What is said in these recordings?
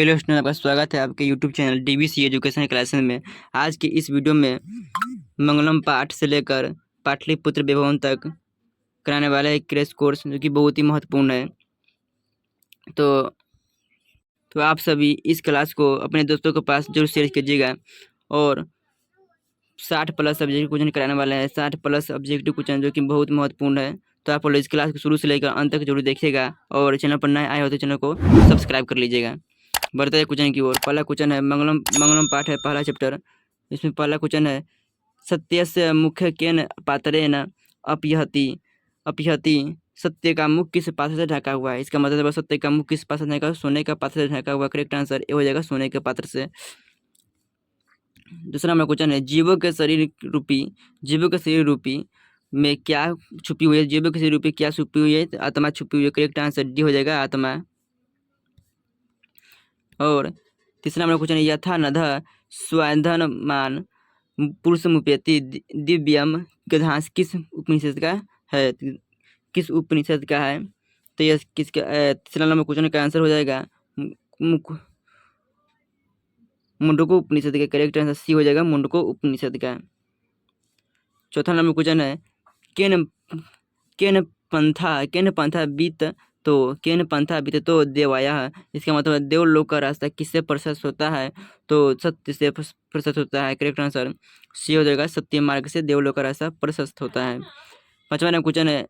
Hello student, आपका स्वागत है आपके YouTube channel DVC education classes में। आज की इस वीडियो में मंगलम पाठ से लेकर पाटलिपुत्र विभवन तक कराने वाला एक क्रैश कोर्स जो कि बहुत ही महत्वपूर्ण है। तो आप सभी इस क्लास को अपने दोस्तों के पास जरूर शेयर कीजिएगा। और 60+ ऑब्जेक्टिव क्वेश्चन कराने वाले हैं, 60+ ऑब्जेक्टिव क्वेश्चन जो कि बहुत महत्वपूर्ण है। तो आप लोग इस क्लास को शुरू से लेकर अंत तक जरूर देखिएगा और चैनल पर नए आए हो तो चैनल को सब्सक्राइब कर लीजिएगा। बढ़ते हैं क्वेश्चन की ओर। पहला क्वेश्चन है मंगलम पाठ है, पहला चैप्टर। इसमें पहला क्वेश्चन है सत्यस्य मुख्य केन पात्रेण अपहति अपहति। सत्य का मुख किस पात्र से ढका हुआ है? इसका मतलब है सत्य का मुख किस पात्र से ढका हुआ? सोने का पात्र से ढका हुआ। करेक्ट आंसर ये हो जाएगा सोने के पात्र से। दूसरा हमारा क्वेश्चन है जीवों के शरीर रूपी में क्या छुपी हुई है? जीवों के शरीर रूपी क्या छुपी हुई है? तो आत्मा छुपी हुई है। करेक्ट आंसर डी हो जाएगा आत्मा। और तीसरा हमारा क्वेश्चन है यथा नधः स्वाधनमान पुरुषमुपेति दिव्यम गधांस किस उपनिषद का है? किस उपनिषद का है? तो यह किसका तीसरा नंबर क्वेश्चन का आंसर हो जाएगा मुंडको उपनिषद का। करेक्ट आंसर सी हो जाएगा मुंडको उपनिषद का। चौथा नंबर क्वेश्चन है केन केन पंथा बीत तो देवाया। इसका मतलब है देवलोक का रास्ता किससे प्रशस्त होता है? तो सत्य से प्रशस्त होता है। करेक्ट आंसर सी हो जाएगा सत्य मार्ग से देवलोक का रास्ता प्रशस्त होता है। पांचवा नंबर क्वेश्चन है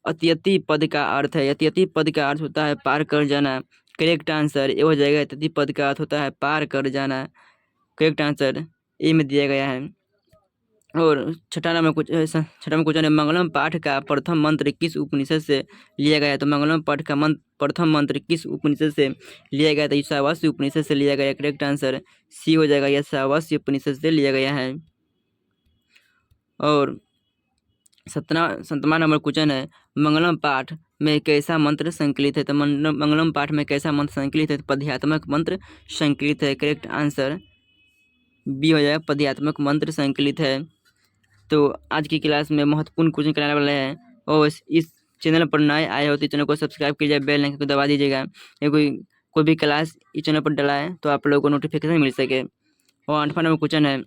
अत्यति पद का अर्थ है। अत्यति पद का अर्थ होता है पार कर जाना। करेक्ट आंसर ये हो जाएगा अत्यति पद का अर्थ होता है पार कर जाना। करेक्ट आंसर ए में दिया गया है। और छठा नंबर क्वेश्चन है मंगलम पाठ का प्रथम मंत्र किस उपनिषद से लिया गया है? तो मंगलम पाठ का प्रथम मंत्र किस उपनिषद से लिया गया था? ईशावास्य उपनिषद से लिया गया। करेक्ट आंसर सी हो जाएगा ईशावास्य उपनिषद से लिया गया है। और सतवा नंबर क्वेश्चन है मंगलम पाठ में कैसा मंत्र संकलित है? तो मंगलम पाठ में कैसा मंत्र संकलित है? तो पद्यात्मक मंत्र संकलित है। करेक्ट आंसर बी हो जाएगा पद्यात्मक मंत्र संकलित है। तो आज की क्लास में महत्वपूर्ण क्वेश्चन कराने वाले हैं। और इस चैनल पर नए आए हो तो चैनल को सब्सक्राइब कीजिए, बेल आइकन को दबा दीजिएगा। या कोई भी क्लास इस चैनल पर डला है तो आप लोगों को नोटिफिकेशन मिल सके। और आठवां नंबर क्वेश्चन है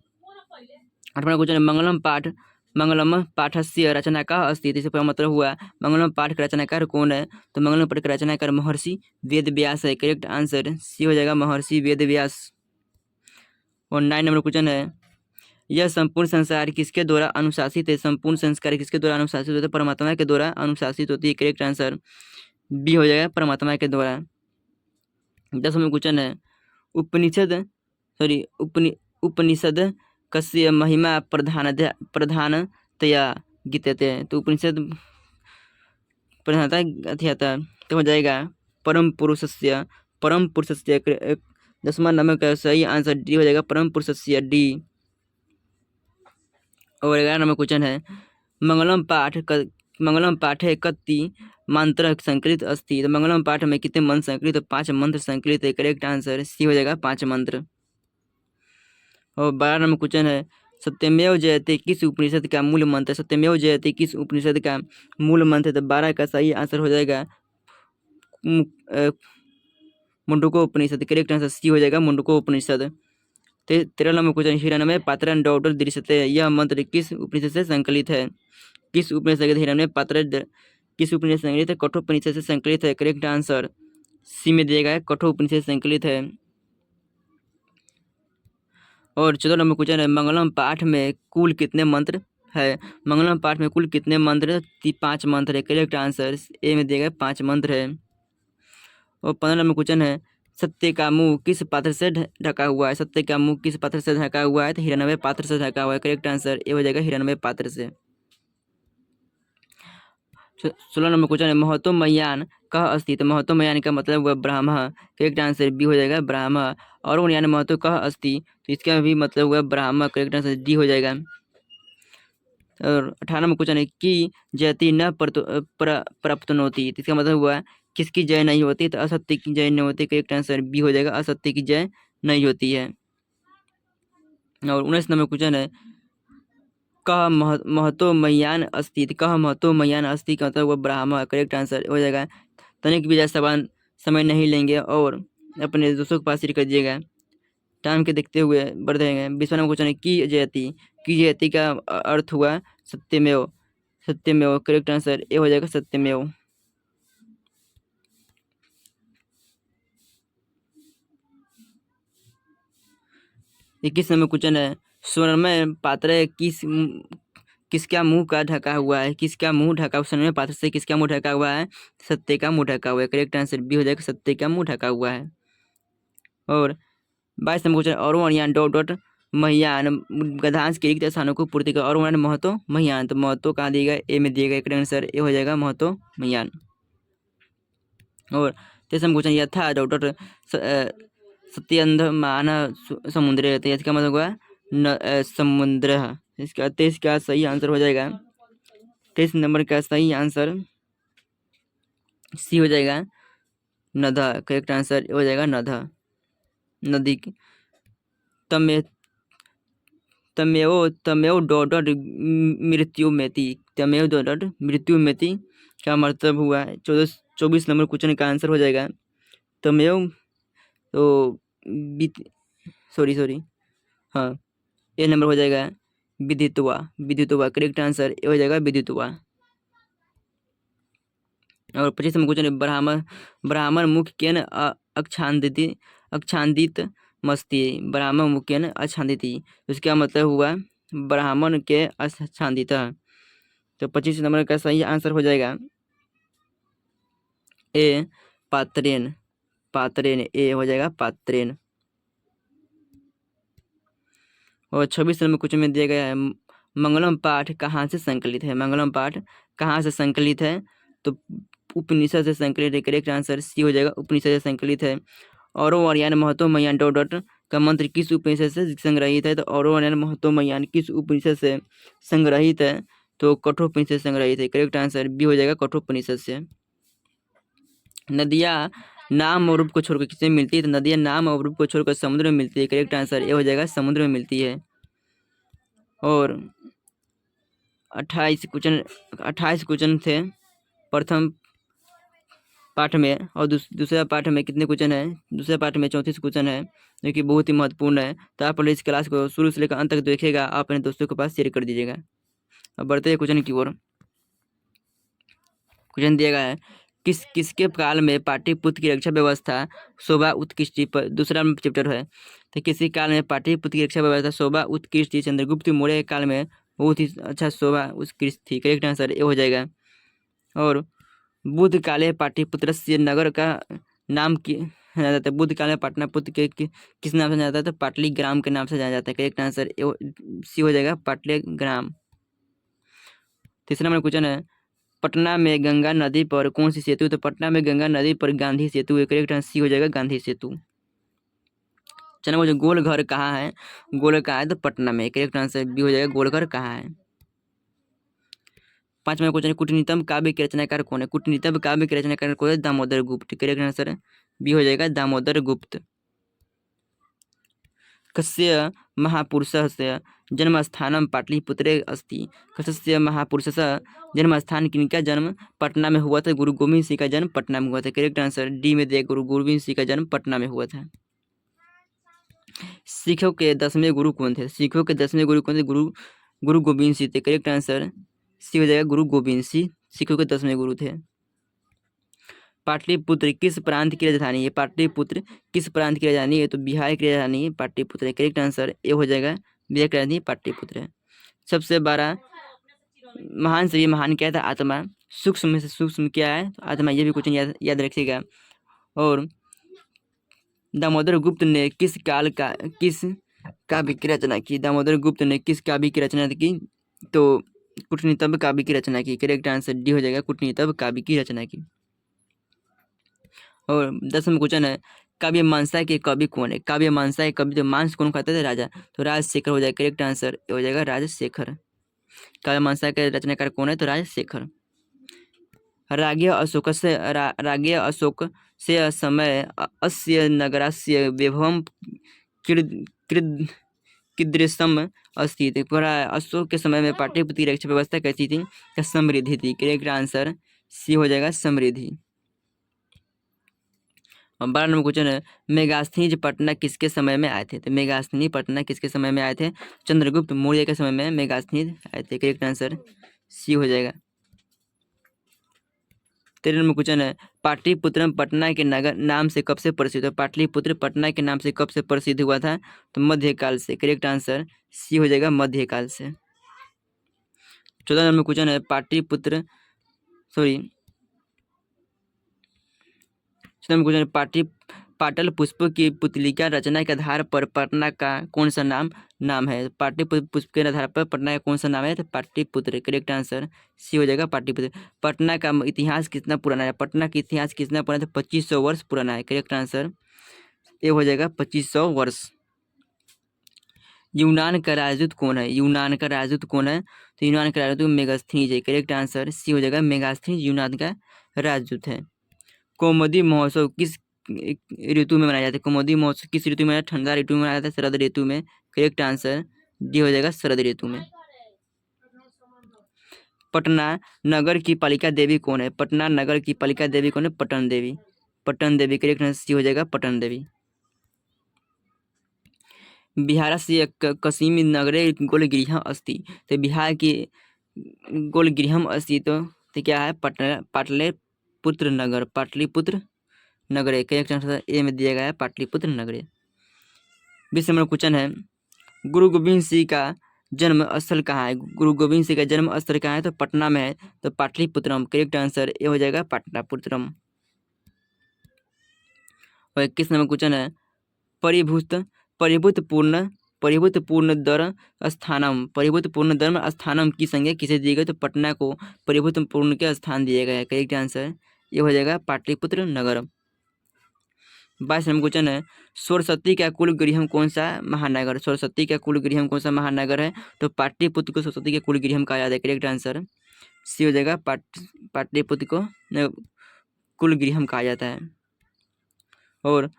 मंगलम पाठस्य रचनाकार अस्ति। इसका मतलब हुआ मंगलम पाठ का रचनाकार कौन है? तो मंगलम पाठ का रचनाकार महर्षि वेद व्यास है। करेक्ट आंसर सी हो जाएगा महर्षि वेद व्यास। और 9 नंबर क्वेश्चन है यह संपूर्ण संसार किसके द्वारा अनुशासित है? संपूर्ण संस्कार किसके द्वारा अनुशासित होता है? परमात्मा के द्वारा अनुशासित होती है। करेक्ट आंसर बी हो जाएगा परमात्मा के द्वारा। 10 नंबर क्वेश्चन है उपनिषद कस्य महिमा प्रधानतया गीतते हैं। तो उपनिषद प्रधानता अध्यता तो हो जाएगा परम पुरुषस्य। 10वां नंबर का सही आंसर डी हो जाएगा परम पुरुषस्य डी। और 11 नंबर क्वेश्चन है मंगलम पाठे कति मंत्र संकलित अस्ति। तो मंगलम पाठ में कितने मंत्र संकलित? तो 5 मंत्र संकलित है। करेक्ट आंसर सी हो जाएगा 5 मंत्र। और 12 नंबर क्वेश्चन है सत्यमेव जयते किस उपनिषद का मूल मंत्र? सत्यमेव जयते किस उपनिषद का मूल मंत्र? तो 12 का सही आंसर हो जाएगा मुंडको उपनिषद। करेक्ट आंसर सी हो जाएगा मुंडको उपनिषद। 13 नंबर क्वेश्चन हिरण्मय पात्र डॉटर दृश्यते। यह मंत्र किस उपनिषद से संकलित है? किस उपनिषद से हिरण्मय पात्र किस उपनिषद से संकलित है? कठोपनिषद से संकलित है। करेक्ट आंसर सी में दिया गया है कठोपनिषद से संकलित है। और 14 नंबर क्वेश्चन है मंगलम पाठ में कुल कितने मंत्र है? मंगलम पाठ में कुल कितने मंत्र? 5 मंत्र है। करेक्ट आंसर ए में दिया गया 5 मंत्र है। और 15 नंबर क्वेश्चन है सत्य का मुंह किस पात्र से ढका हुआ है? सत्य का मुंह किस पात्र से ढका हुआ है? तो हिरण्मय पात्र से ढका हुआ है। करेक्ट आंसर ये हो जाएगा हिरण्मय पात्र से। 16 नंबर क्वेश्चन है महतो मयान कह अस्ति। तो महतो मयान का मतलब हुआ ब्राह्म। करेक्ट आंसर बी हो जाएगा ब्राह्म। और यानी महतो कह अस्ति तो इसका भी मतलब हुआ ब्राह्म। करेक्ट आंसर डी हो जाएगा। और 18 नंबर क्वेश्चन है कि जयति न प्रप्तनोति। इसका मतलब हुआ किसकी जय नहीं होती? तो असत्य की जय नहीं होती। करेक्ट आंसर बी हो जाएगा असत्य की जय नहीं होती है। और 19 नंबर क्वेश्चन है कह महतो मयान अस्ति। कह महतो मयान अस्ति का मतलब वो ब्राह्मण। करेक्ट आंसर हो जाएगा तनिक भी ज़्यादा समय नहीं लेंगे। और अपने दोस्तों के पास शेयर कर दीजिएगा। टाइम के देखते हुए बढ़ जाएंगे। 20वां नंबर क्वेश्चन है की जयति का अर्थ हुआ सत्यमेव। सत्यमेव करेक्ट आंसर ए हो जाएगा सत्यमेव। 21 नंबर क्वेश्चन है स्वर्णमय पात्र किसका मुंह का ढका हुआ है। किसका मुंह ढका हुआ, स्वर्णमय पात्र से किसका मुंह ढका हुआ है। सत्य का मुंह ढका हुआ है। करेक्ट आंसर बी हो जाएगा सत्य का मुंह ढका हुआ है। और 22 नंबर क्वेश्चन और यान डॉट डॉट महियान गधांश के रिक्त स्थानों को पूर्ति कर। और महतो महियान, तो महतो कहाँ दिएगा ए में दिएगा। करेक्ट आंसर ए हो जाएगा महतो महियान। और 23 नंबर क्वेश्चन यथा डॉट डॉट सत्यंध मान समुद्र, तो इसका मतलब हुआ समुद्र। इसका 23 का सही आंसर हो जाएगा। 23 नंबर का सही आंसर सी हो जाएगा नदा। करेक्ट आंसर हो जाएगा नदा, नदी। तमे तमेव तमेव डॉट डॉट मृत्यु मेति, तमेव डॉट डॉट मृत्यु मेति का मतलब हुआ है 24 नंबर क्वेश्चन का आंसर हो जाएगा तमेव, तो सॉरी हाँ ए नंबर हो जाएगा विदित्वा। विदित्वा करेक्ट आंसर ए हो जाएगा विदित्वा। और 25 नंबर क्वेश्चन ब्राह्मण मुख केन अक्षांदित मस्ती। ब्राह्मण मुख केन अक्षांदिति, उसका मतलब हुआ ब्राह्मण के अक्षांदित। तो 25 नंबर का सही आंसर हो जाएगा ए पात्रेन। पात्रेन ए हो जाएगा पात्रेन। और 26 नंबर क्वेश्चन में दिया गया है मंगलम पाठ कहाँ से संकलित है। मंगलम पाठ कहाँ से संकलित है, तो उपनिषद से संकलित है। करेक्ट आंसर सी हो जाएगा उपनिषद से संकलित है। औरो अर्यान महतो मयान डॉट डॉट का मंत्र किस उपनिषद से संग्रहित है, तो औरो अर्यान महतो मयान किस उपनिषद से संग्रहित है, तो कठोपनिषद से संग्रहित है। करेक्ट आंसर बी हो जाएगा कठोपनिषद से। नदियाँ नाम और रूप को छोड़कर किससे मिलती है, तो नदियाँ नाम और रूप को छोड़कर समुद्र में मिलती है। करेक्ट आंसर ये हो जाएगा समुद्र में मिलती है। और 28 क्वेश्चन थे प्रथम पाठ में, और दूसरा पाठ में कितने क्वेश्चन है, दूसरे पाठ में 34 क्वेश्चन है, जो कि बहुत ही महत्वपूर्ण है। तो आप इस क्लास को शुरू से लेकर अंत तक देखिएगा, आप अपने दोस्तों के पास शेयर कर दीजिएगा। अब बढ़ते हैं क्वेश्चन की ओर। क्वेश्चन दिया गया है किसके काल में पाटलिपुत्र की रक्षा व्यवस्था शोभा उत्कृष्टि पर, दूसरा चैप्टर है। तो किसी काल में पाटलिपुत्र की रक्षा व्यवस्था शोभा उत्कृष्टि चंद्रगुप्त मौर्य के काल में बहुत ही अच्छा शोभा उत्कृष्ट थी। करेक्ट आंसर ये हो जाएगा। और बुद्ध काले पाटलिपुत्र से नगर का नाम जाना जाता है। बुद्ध काल में पाटलिपुत्र के किस नाम से जाना जाता है, तो पाटलीग्राम के नाम से जाना जाता है। करेक्ट आंसर सी हो जाएगा पाटलीग्राम। तीसरा नंबर क्वेश्चन है पटना में गंगा नदी पर कौन सी सेतु, तो पटना में गंगा नदी पर गांधी सेतु है। करेक्ट आंसर सी हो जाएगा गांधी सेतु। चलो मुझे गोल घर कहाँ है, गोल कहाँ है, तो पटना में। करेक्ट आंसर बी हो जाएगा गोल घर कहाँ है। 5वां क्वेश्चन कूटनीतम काव्य के रचनाकार कौन है। कूटनीतम काव्य के रचनाकार कौन है, दामोदर गुप्त। करेक्ट आंसर बी हो जाएगा दामोदर गुप्त। कस्य महापुरुषस्य जन्मस्थानं पाटलिपुत्रे अस्ति। कस्य महापुरुषस्य जन्मस्थान, किनका जन्म पटना में हुआ था, गुरु गोविंद सिंह का जन्म पटना में हुआ था। करेक्ट आंसर डी में दे, गुरु गोविंद सिंह का जन्म पटना में हुआ था। सिखों के 10वें गुरु कौन थे, सिखों के 10वें गुरु कौन थे, गुरु गोविंद सिंह थे। करेक्ट आंसर सी हो जाएगा गुरु गोविंद सिंह सिखों के 10वें गुरु थे। पाटलिपुत्र किस प्रांत की राजधानी है, पाटलिपुत्र किस प्रांत की राजधानी है, तो बिहार की राजधानी पाटलिपुत्र है। करेक्ट आंसर ए हो जाएगा बिहार की राजधानी पाटलिपुत्र है। सबसे बड़ा महान से भी महान क्या था, आत्मा। सूक्ष्म में से सूक्ष्म क्या है, तो आत्मा। ये भी क्वेश्चन याद रखिएगा। और दामोदर गुप्त ने किस काव्य की रचना की, दामोदर गुप्त ने किस काव्य की रचना की, तो कूटनीतम काव्य की रचना की। करेक्ट आंसर डी हो जाएगा कूटनीतम काव्य की रचना की। और 10वां क्वेश्चन है काव्य मीमांसा के कवि कौन है, काव्य मीमांसा के कवि, तो मांस कौन खाता था, राजा, तो राजशेखर हो जाएगा। करेक्ट आंसर हो जाएगा राजशेखर। काव्य मीमांसा के रचनाकार कौन है, तो राजशेखर। राज्ञ अशोक से समय अस्य नगरस्य वैभवं कीदृशम् अस्ति। अशोक के समय में पाटलिपुत्र की रक्षा व्यवस्था कैसी थी, समृद्धि थी। करेक्ट आंसर सी हो जाएगा समृद्धि। और 12 नंबर क्वेश्चन है, मेगास्थनीज पटना किसके समय में आए थे? तो मेगास्थनी पटना किसके समय में आए थे? चंद्रगुप्त मौर्य के समय में मेगास्थनीज आए थे। करेक्ट आंसर सी हो जाएगा। 13 नंबर क्वेश्चन है, पाटलिपुत्र पटना के नगर नाम से कब से प्रसिद्ध है? पाटलिपुत्र पटना के नाम से कब से प्रसिद्ध हुआ था? तो मध्यकाल से। करेक्ट आंसर सी हो जाएगा, मध्यकाल से। 14 नंबर क्वेश्चन है, पाटल पुष्प की पुतलिका रचना के आधार पर पटना का कौन सा नाम है? पुष्प के आधार पर पटना का कौन सा नाम है? तो पाटलिपुत्र। करेक्ट आंसर सी हो जाएगा, पाटलिपुत्र। पटना का इतिहास कितना पुराना है? पटना का इतिहास कितना पुराना है? 2500 वर्ष पुराना है। करेक्ट आंसर ये हो जाएगा, 2500 वर्ष। यूनान का राजदूत कौन है? यूनान का राजदूत कौन है? तो यूनान का राजदूत मेगास्थनीज है। करेक्ट आंसर सी हो जाएगा, मेगास्थनीज यूनान का राजदूत है। कौमुदी महोत्सव किस ऋतु में मनाया जाता है? कौमुदी महोत्सव किस ऋतु में? ठंडा ऋतु में मनाया जाता है, शरद ऋतु में। करेक्ट आंसर डी हो जाएगा, शरद ऋतु में। पटना नगर की पालिका देवी कौन है? पटना नगर की पालिका देवी कौन है? Patan Devi. Patan Devi. Correct answer C हो जाएगा, पटन देवी। बिहारस्य कस्मिन् नगरे गोलगृहम् अस्ति। तो बिहार की गोलगृहम् अस्ति तो क्या है? पाटलिपुत्र नगर। पाटलिपुत्र नगर है। करेक्ट आंसर ए में दिया गया है, पाटलिपुत्र नगर। 20 नंबर क्वेश्चन है, गुरु गोविंद सिंह का जन्म स्थल कहाँ है? गुरु गोविंद सिंह का जन्म स्थल कहाँ है? तो पटना में है, तो पाटलिपुत्रम। करेक्ट आंसर ए हो जाएगा, पाटलिपुत्रम। और 21 नंबर क्वेश्चन है, परिभूत पूर्ण धर्म स्थानम की संज्ञा किसे दी गई? तो पटना को परिभूत पूर्ण के स्थान दिए गए हैं। करेक्ट आंसर ये हो जाएगा, पाटलिपुत्र नगर। 22 नंबर क्वेश्चन है, सरस्वती का कुल गृहम कौन सा महानगर? सरस्वती का कुल गृहम कौन सा महानगर है? तो पाटलिपुत्र को सरस्वती के कुल गृहम कहा जाता है। करेक्ट आंसर सी हो जाएगा, पाटलिपुत्र को कुल गृहम कहा जाता है। और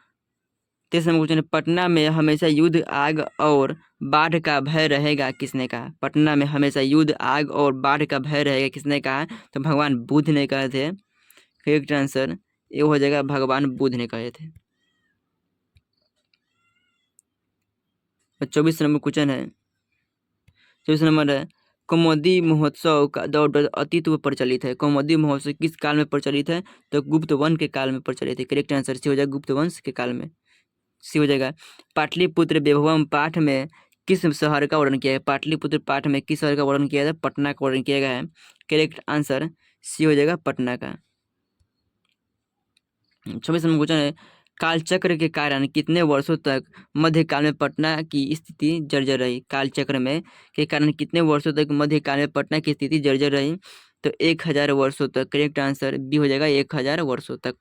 23 नंबर क्वेश्चन है, पटना में हमेशा युद्ध, आग और बाढ़ का भय रहेगा किसने कहा? पटना में हमेशा युद्ध, आग और बाढ़ का भय रहेगा किसने कहा? तो भगवान बुद्ध ने कहे थे। करेक्ट आंसर ये हो जाएगा, भगवान बुद्ध ने कहे थे। 24 नंबर क्वेश्चन है, 24 नंबर है, कौमुदी महोत्सव का दौर अतीत प्रचलित है। कौमुदी महोत्सव किस काल में प्रचलित है? तो गुप्त वंश के काल में प्रचलित है। करेक्ट आंसर सी हो जाएगा, गुप्त वंश के काल में। सी हो जाएगा। पाटलिपुत्र वैभवम पाठ में किस शहर का वर्णन किया है? पाटलिपुत्र पाठ में किस शहर का वर्णन किया है? पटना का वर्णन किया गया है। करेक्ट आंसर सी हो जाएगा, पटना का। 26 नंबर क्वेश्चन है, कालचक्र के कारण कितने वर्षों तक मध्यकाल में पटना की स्थिति जर्जर रही? कालचक्र में के कारण कितने वर्षों तक मध्यकाल में पटना की स्थिति जर्जर रही? तो 1000 वर्षों तक। करेक्ट आंसर बी हो जाएगा, 1000 वर्षों तक।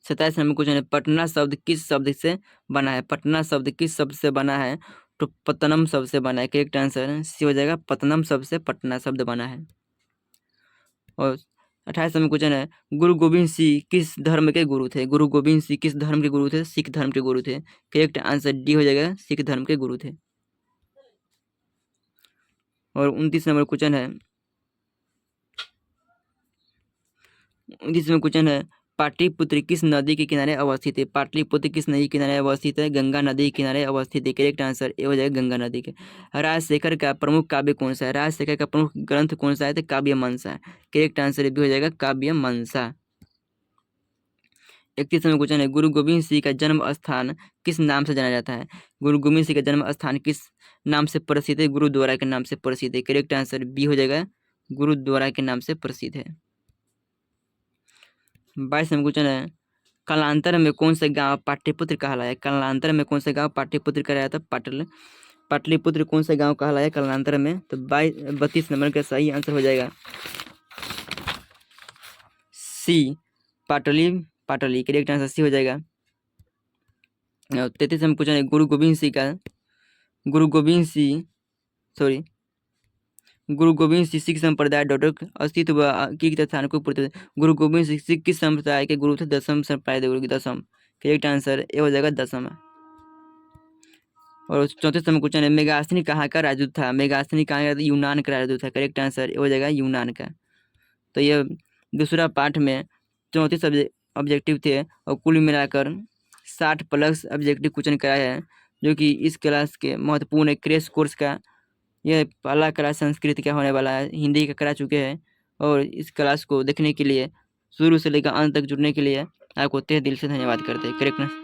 27 नंबर क्वेश्चन है, पटना शब्द किस शब्द से बना है? पटना शब्द किस शब्द से बना है? तो पतनम शब्द से बना है। करेक्ट आंसर सी हो जाएगा, पतनम शब्द से पटना शब्द बना है। और 28 नंबर क्वेश्चन है, गुरु गोविंद सिंह किस धर्म के गुरु थे? गुरु गोविंद सिंह किस धर्म के गुरु थे? सिख धर्म के गुरु थे। करेक्ट आंसर डी हो जाएगा, सिख धर्म के गुरु थे। और 29 नंबर क्वेश्चन है, 29 नंबर क्वेश्चन है, पाटलिपुत्र किस नदी के किनारे अवस्थित है? पाटलिपुत्र किस नदी के किनारे अवस्थित है? गंगा नदी के किनारे अवस्थित है। करेक्ट आंसर ये हो जाएगा, गंगा नदी के। राजशेखर का प्रमुख काव्य कौन सा है? राजशेखर का प्रमुख ग्रंथ कौन सा है? तो काव्य मंसा। करेक्ट आंसर भी हो जाएगा, काव्य मंसा। 31 नंबर क्वेश्चन है, गुरु गोविंद सिंह का जन्म स्थान किस नाम से जाना जाता है? गुरु गोविंद सिंह का जन्म स्थान किस नाम से प्रसिद्ध है? गुरुद्वारा के नाम से प्रसिद्ध है। करेक्ट आंसर बी हो जाएगा, गुरुद्वारा के नाम से प्रसिद्ध है। 22 नंबर क्वेश्चन है, कालांतर में कौन सा गांव पाटलिपुत्र कहलाया? कालांतर में कौन सा गांव पाटलिपुत्र कहलाया था? पाटलिपुत्र कौन सा गांव कहलाया कालांतर में? तो 32 नंबर का सही आंसर हो जाएगा सी, पाटली। करेक्ट आंसर सी हो जाएगा। 33 नंबर क्वेश्चन है, गुरु गोविंद सिंह सिख संप्रदाय डॉक्टर अस्तित्व की स्थान को गुरु गोविंद सिंह सिख किस संप्रदाय के गुरु थे? दसम संप्रदाय के गुरु, दसम। करेक्ट आंसर ये हो जाएगा, दसम। और 34 नंबर क्वेश्चन है, मेगास्थनी कहाँ का राजदूत था? मेगास्थनी कहाँ का? यूनान का राजदूत था। करेक्ट आंसर ये हो जाएगा, यूनान का। तो ये दूसरा पाठ में 34 ऑब्जेक्टिव थे और कुल मिलाकर 60 प्लस ऑब्जेक्टिव क्वेश्चन कराए हैं, जो कि इस क्लास के महत्वपूर्ण क्रैश कोर्स का यह पहला क्लास संस्कृत का होने वाला है। हिंदी का करा चुके हैं और इस क्लास को देखने के लिए शुरू से लेकर अंत तक जुड़ने के लिए आपको तहे दिल से धन्यवाद करते हैं। करेक्ट ना?